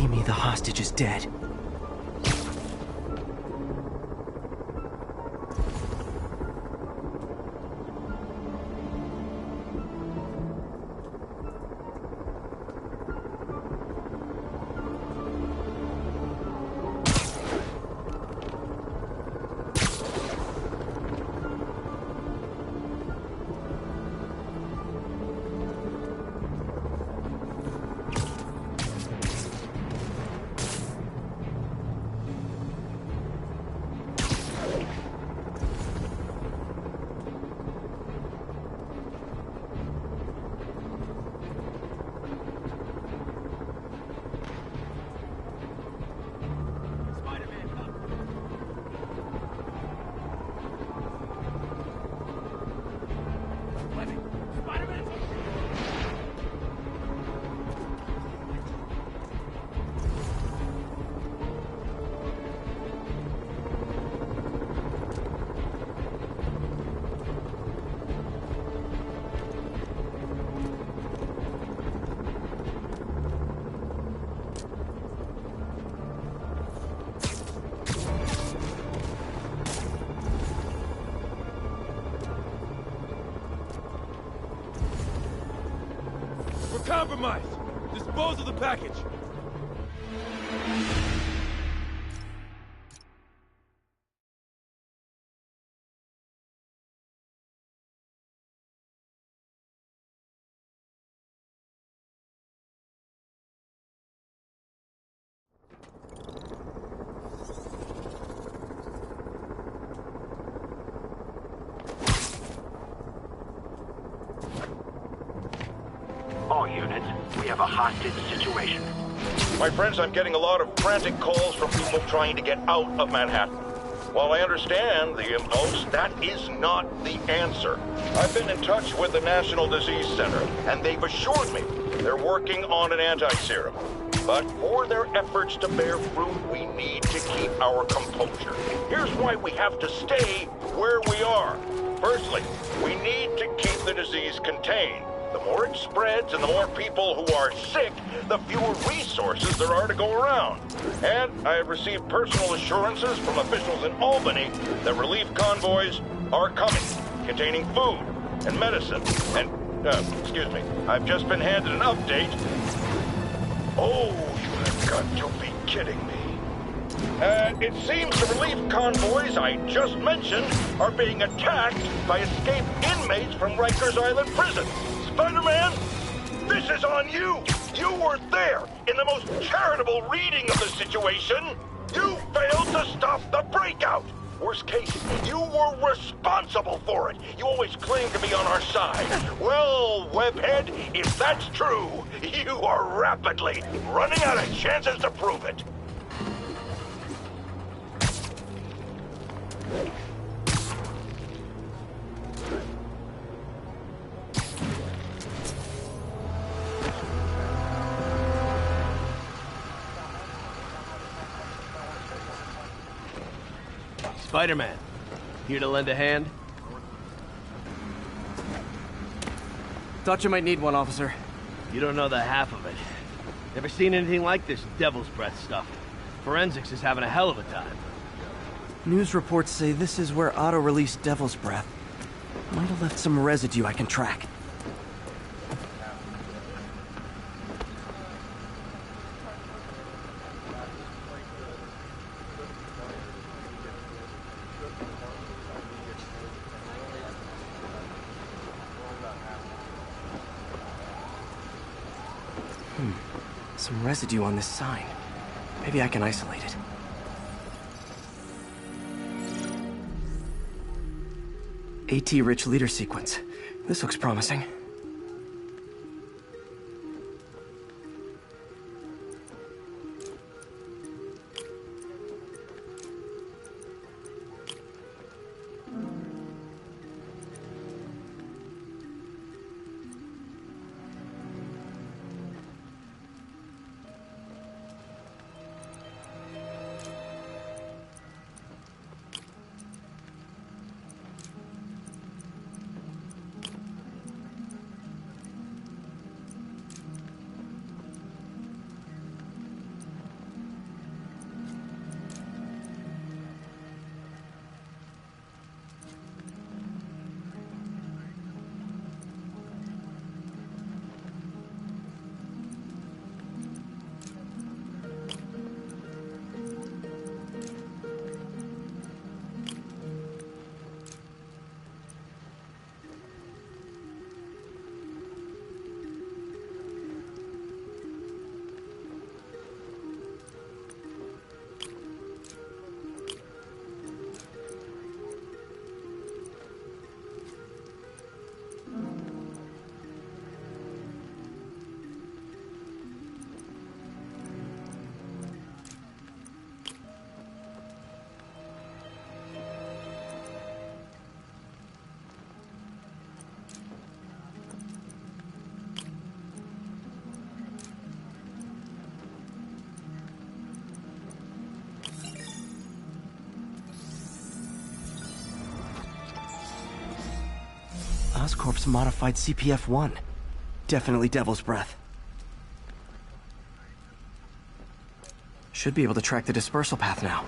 Amy, the hostage, is dead. Compromise! Dispose of the package! All units, we have a hostage situation. My friends, I'm getting a lot of frantic calls from people trying to get out of Manhattan. While I understand the impulse, that is not the answer. I've been in touch with the National Disease Center, and they've assured me they're working on an anti-serum. But for their efforts to bear fruit, we need to keep our composure. Here's why we have to stay where we are. Firstly, we need to keep the disease contained. The more it spreads and the more people who are sick, the fewer resources there are to go around. And I have received personal assurances from officials in Albany that relief convoys are coming, containing food and medicine. And, excuse me, I've just been handed an update. Oh, you have got to be kidding me. It seems the relief convoys I just mentioned are being attacked by escaped inmates from Rikers Island Prison. Spider-Man, this is on you! You were there in the most charitable reading of the situation! You failed to stop the breakout! Worst case, you were responsible for it! You always claim to be on our side. Well, Webhead, if that's true, you are rapidly running out of chances to prove it! Spider-Man, here to lend a hand? Thought you might need one, officer. You don't know the half of it. Never seen anything like this devil's breath stuff. Forensics is having a hell of a time. News reports say this is where Otto released Devil's Breath. Might have left some residue I can track. Some residue on this sign. Maybe I can isolate it. AT-rich leader sequence. This looks promising. Oscorp's modified CPF-1. Definitely Devil's Breath. Should be able to track the dispersal path now.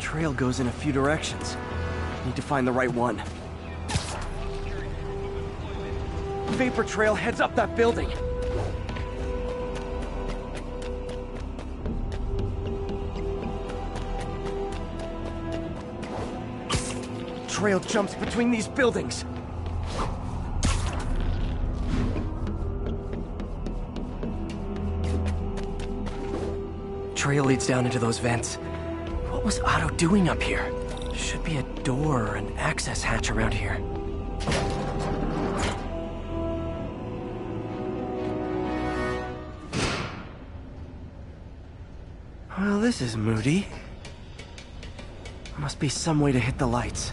trail goes in a few directions. Need to find the right one. Vapor trail heads up that building. Trail jumps between these buildings. Trail leads down into those vents. What was Otto doing up here? Should be a door or an access hatch around here. Well, this is moody. Must be some way to hit the lights.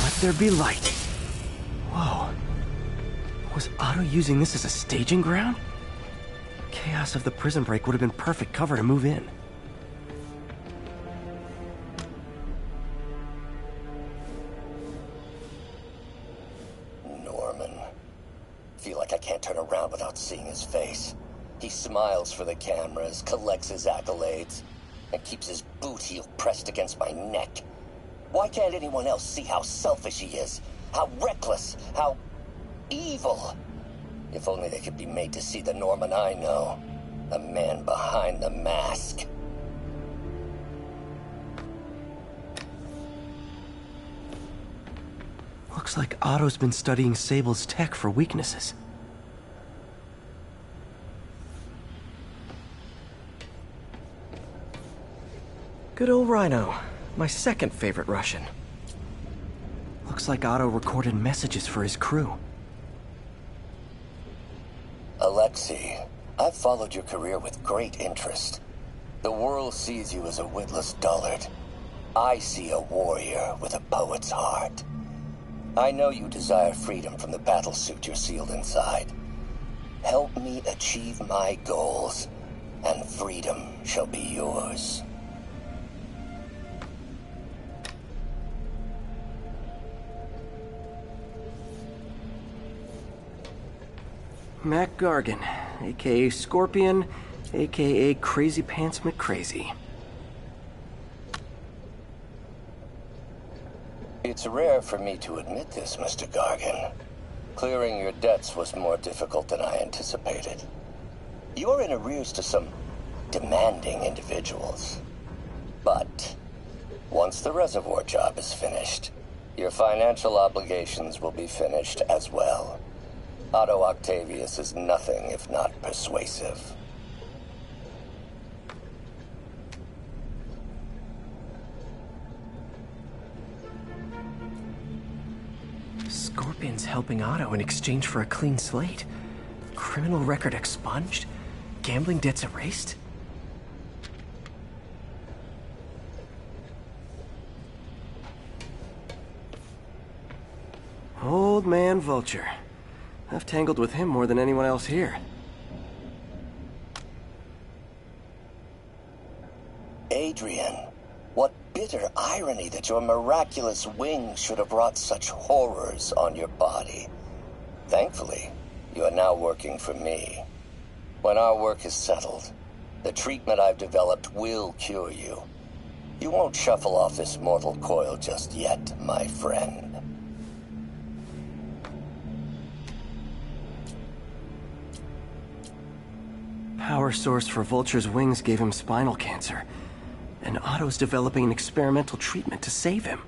Let there be light. Whoa. Was Otto using this as a staging ground? Chaos of the prison break would have been perfect cover to move in. Feel like I can't turn around without seeing his face. He smiles for the cameras, collects his accolades, and keeps his boot heel pressed against my neck. Why can't anyone else see how selfish he is? How reckless? How evil? If only they could be made to see the Norman I know. The man behind the mask. Looks like Otto's been studying Sable's tech for weaknesses. Good old Rhino. My second favorite Russian. Looks like Otto recorded messages for his crew. Alexei, I've followed your career with great interest. The world sees you as a witless dullard. I see a warrior with a poet's heart. I know you desire freedom from the battlesuit you're sealed inside. Help me achieve my goals, and freedom shall be yours. Mac Gargan, aka Scorpion, aka Crazy Pants McCrazy. It's rare for me to admit this, Mr. Gargan. Clearing your debts was more difficult than I anticipated. You're in arrears to some demanding individuals. But once the reservoir job is finished, your financial obligations will be finished as well. Otto Octavius is nothing if not persuasive. Scorpion's helping Otto in exchange for a clean slate. Criminal record expunged? Gambling debts erased? Old man Vulture. I've tangled with him more than anyone else here. Adrian, what bitter irony that your miraculous wings should have brought such horrors on your body. Thankfully, you are now working for me. When our work is settled, the treatment I've developed will cure you. You won't shuffle off this mortal coil just yet, my friend. Power source for Vulture's wings gave him spinal cancer, and Otto's developing an experimental treatment to save him.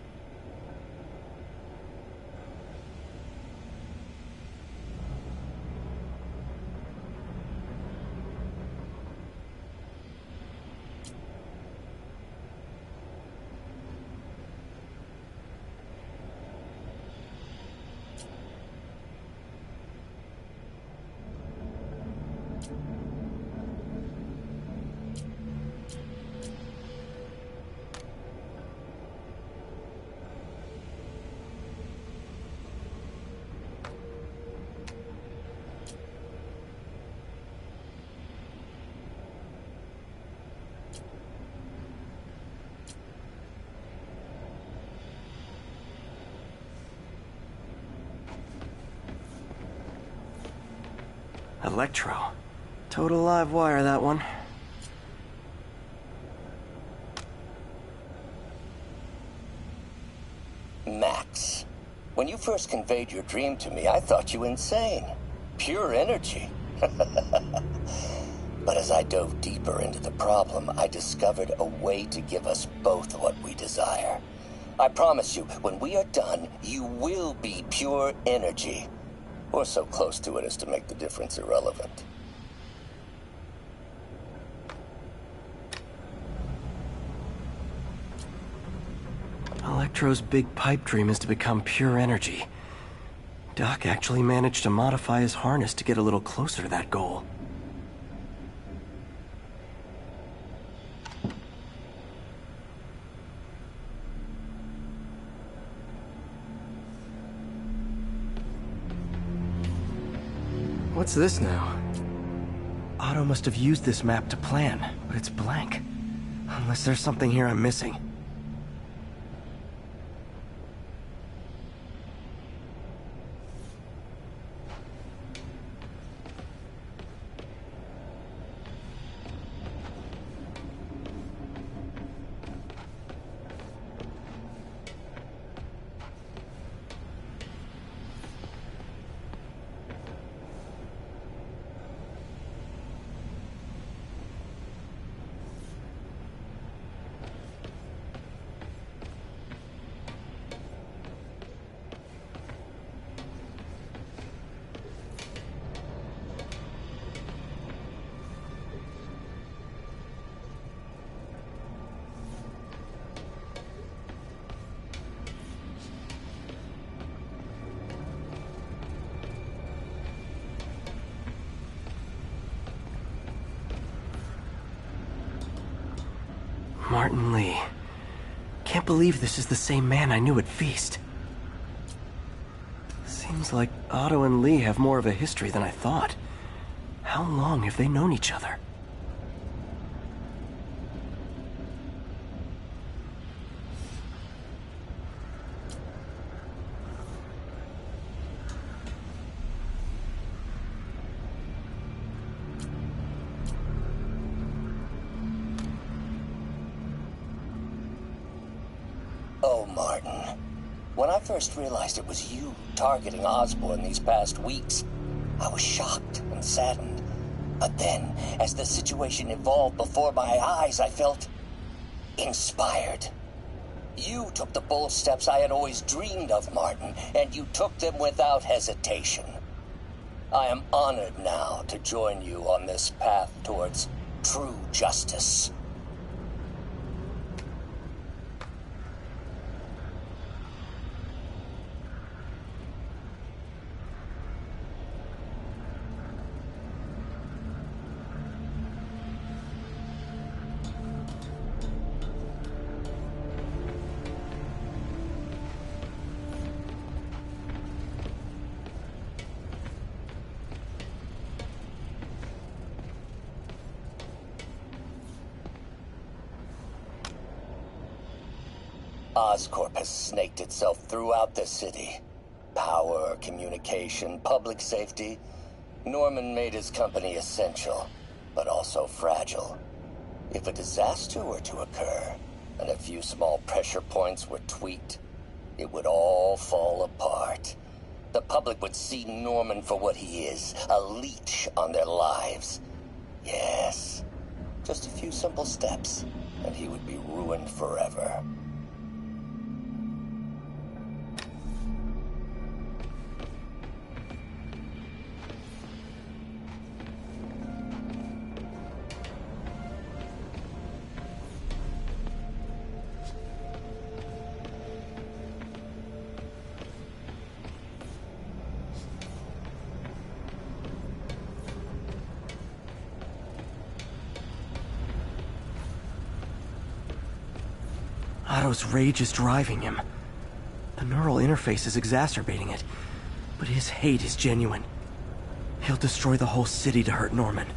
Electro. Total live wire, that one. Max, when you first conveyed your dream to me, I thought you insane. Pure energy. But as I dove deeper into the problem, I discovered a way to give us both what we desire. I promise you, when we are done, you will be pure energy. Or so close to it as to make the difference irrelevant. Electro's big pipe dream is to become pure energy. Doc actually managed to modify his harness to get a little closer to that goal. What's this now? Otto must have used this map to plan, but it's blank. Unless there's something here I'm missing. Martin Lee. Can't believe this is the same man I knew at Feast. Seems like Otto and Lee have more of a history than I thought. How long have they known each other? Oh, Martin. When I first realized it was you targeting Osborn these past weeks, I was shocked and saddened. But then, as the situation evolved before my eyes, I felt inspired. You took the bold steps I had always dreamed of, Martin, and you took them without hesitation. I am honored now to join you on this path towards true justice. Oscorp has snaked itself throughout the city. Power, communication, public safety. Norman made his company essential, but also fragile. If a disaster were to occur, and a few small pressure points were tweaked, it would all fall apart. The public would see Norman for what he is, a leech on their lives. Yes, just a few simple steps, and he would be ruined forever. Otto's rage is driving him. The neural interface is exacerbating it, but his hate is genuine. He'll destroy the whole city to hurt Norman.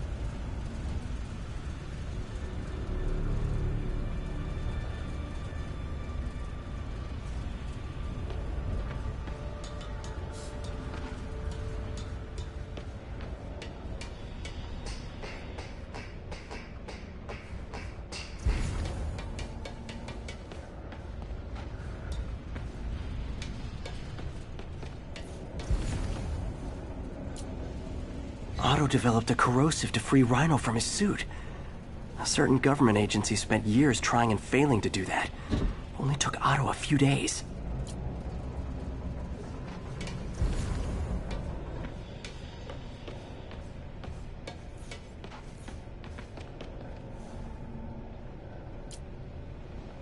Otto developed a corrosive to free Rhino from his suit. A certain government agency spent years trying and failing to do that. Only took Otto a few days.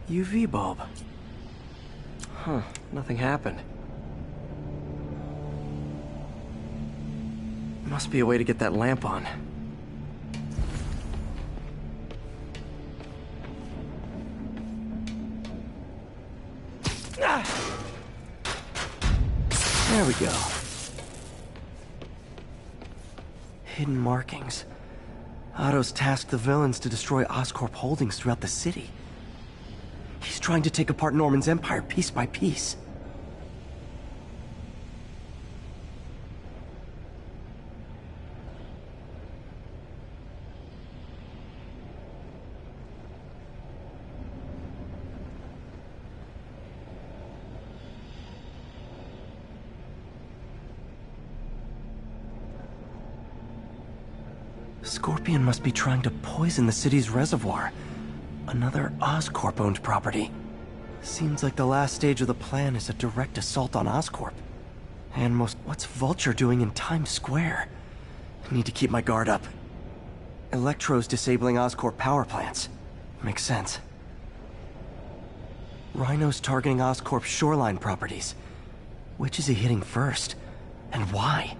UV bulb. Huh, nothing happened. Must be a way to get that lamp on. There we go. Hidden markings. Otto's tasked the villains to destroy Oscorp holdings throughout the city. He's trying to take apart Norman's empire piece by piece. Scorpion must be trying to poison the city's reservoir. Another Oscorp-owned property. Seems like the last stage of the plan is a direct assault on Oscorp. And what's Vulture doing in Times Square? I need to keep my guard up. Electro's disabling Oscorp power plants. Makes sense. Rhino's targeting Oscorp's shoreline properties. Which is he hitting first? And why?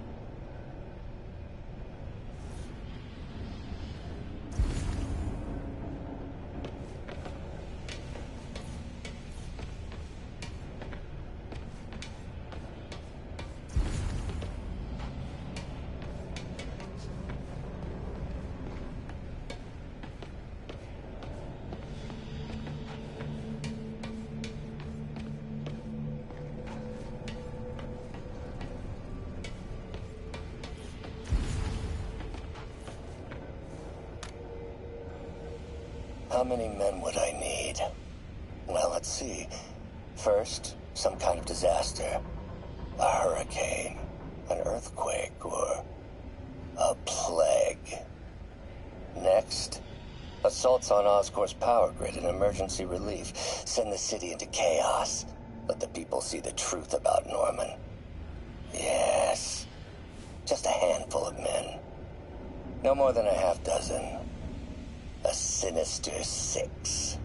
How many men would I need? Well, let's see. First, some kind of disaster. A hurricane, an earthquake, or a plague. Next, assaults on Oscorp's power grid and emergency relief. Send the city into chaos. Let the people see the truth about Norman. Yes, just a handful of men. No more than a half dozen. A sinister 6.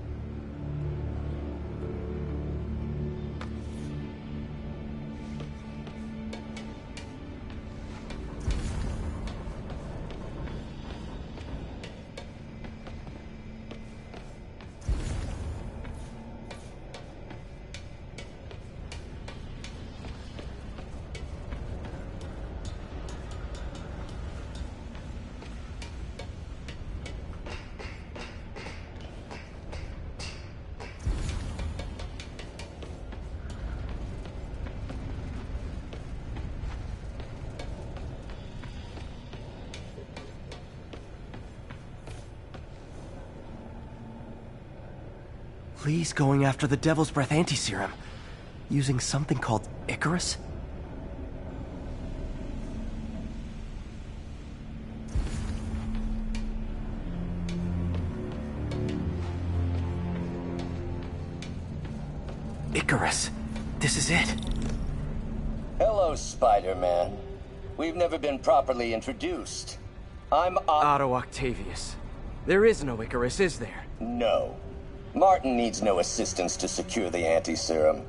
Lee's going after the Devil's Breath anti-serum, using something called Icarus? Icarus. This is it. Hello, Spider-Man. We've never been properly introduced. I'm Otto Octavius. There is no Icarus, is there? No. Martin needs no assistance to secure the anti-serum.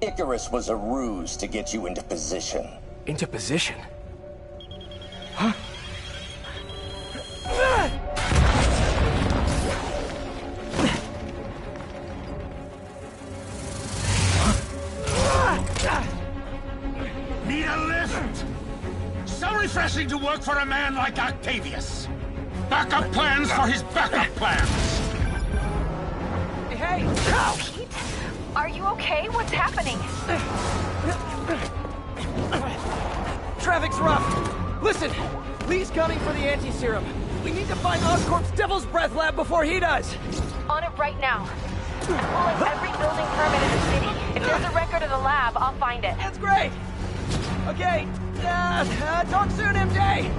Icarus was a ruse to get you into position. Into position? Huh? Need a lift? So refreshing to work for a man like Octavius. Backup plans for his backup plans. Hey! Pete? Are you okay? What's happening? Traffic's rough. Listen, Lee's coming for the anti-serum. We need to find Oscorp's Devil's Breath lab before he does. On it right now. I'm pulling every building permit in the city. If there's a record of the lab, I'll find it. That's great. Okay, talk soon, MJ.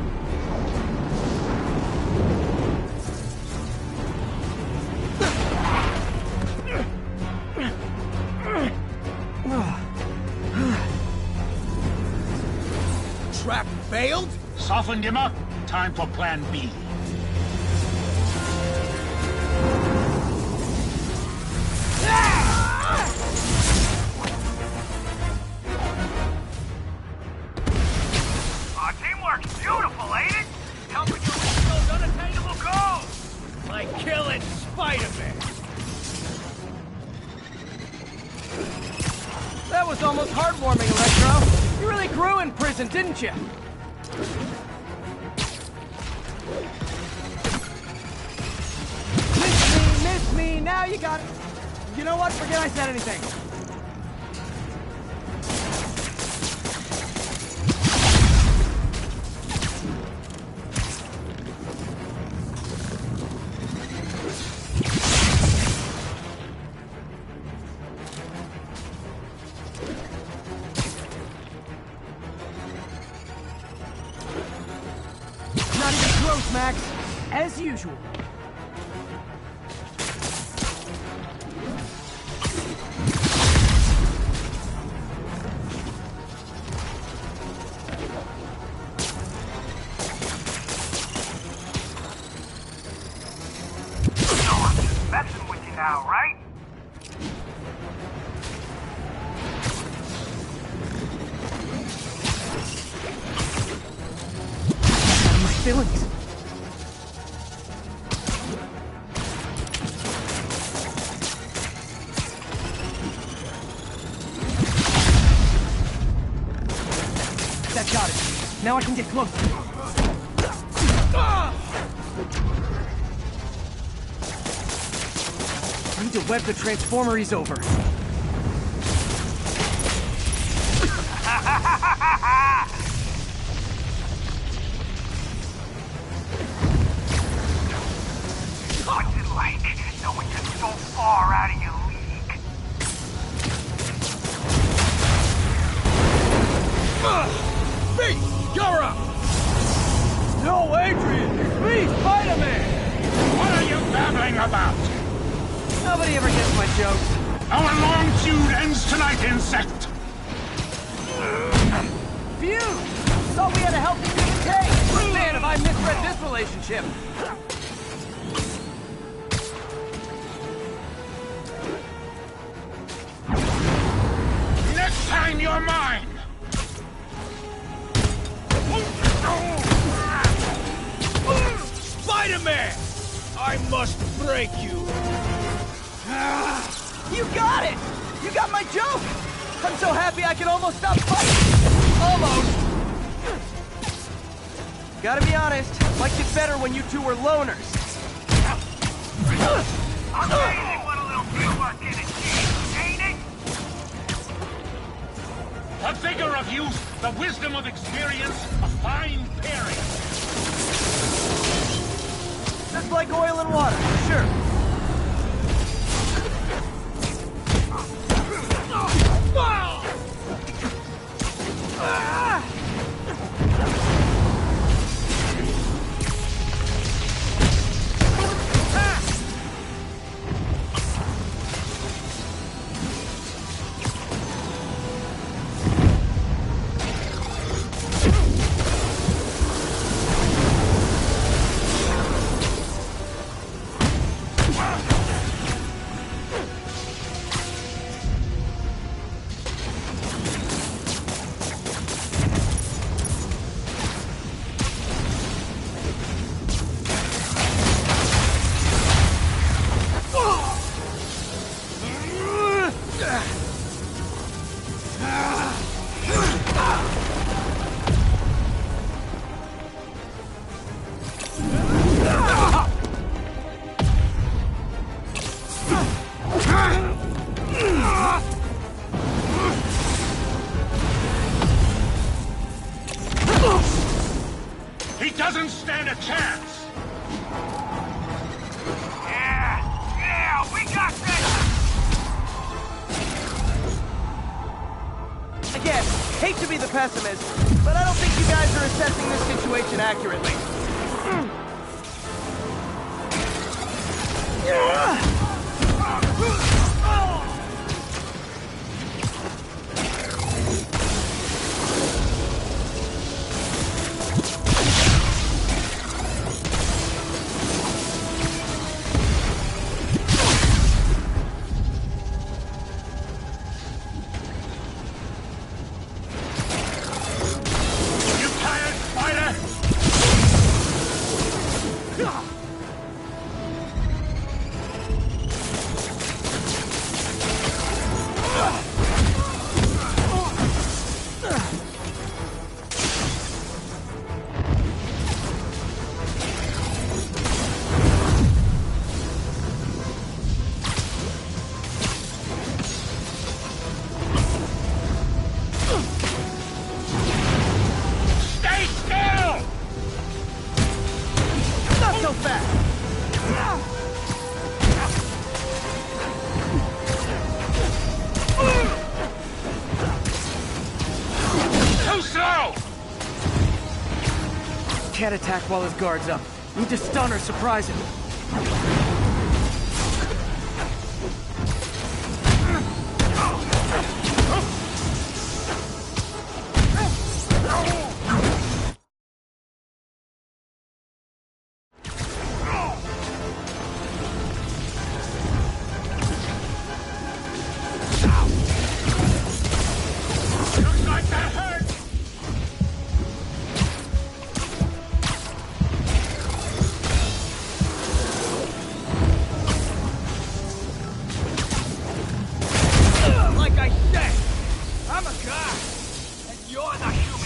Trap failed? Softened him up. Time for plan B. Teamwork's beautiful, ain't it? Helping you reach those unattainable goals! Like killing Spider-Man. That was almost heartwarming, Electro. You really grew in prison, didn't you? Miss me, now you got it. You know what? Forget I said anything. Not even close, Max. As usual. Messing with you now, right? My feelings. That got it. Now I can get closer. I need to web the transformer he's over. What's it like, knowing you're so far out of your league? Me! You're up! No, Adrian! It's me, Spider-Man! What are you babbling about? Nobody ever gets my jokes. Our long feud ends tonight, insect! Phew! Thought we had a healthy give and take! Man, have I misread this relationship! Next time you're mine! Spider-Man! I must break you. You got it! You got my joke! I'm so happy I can almost stop fighting! Almost! Gotta be honest, liked it better when you two were loners. Amazing what a little teamwork can achieve, ain't it? The vigor of youth, the wisdom of experience, a fine pairing. Just like oil and water, sure. He doesn't stand a chance! Yeah, we got this! Again, hate to be the pessimist, but I don't think you guys are assessing this situation accurately. can't attack while his guard's up. Need to stun or surprise him. Looks like that hurt! Like I said, I'm a guy, and you're the human.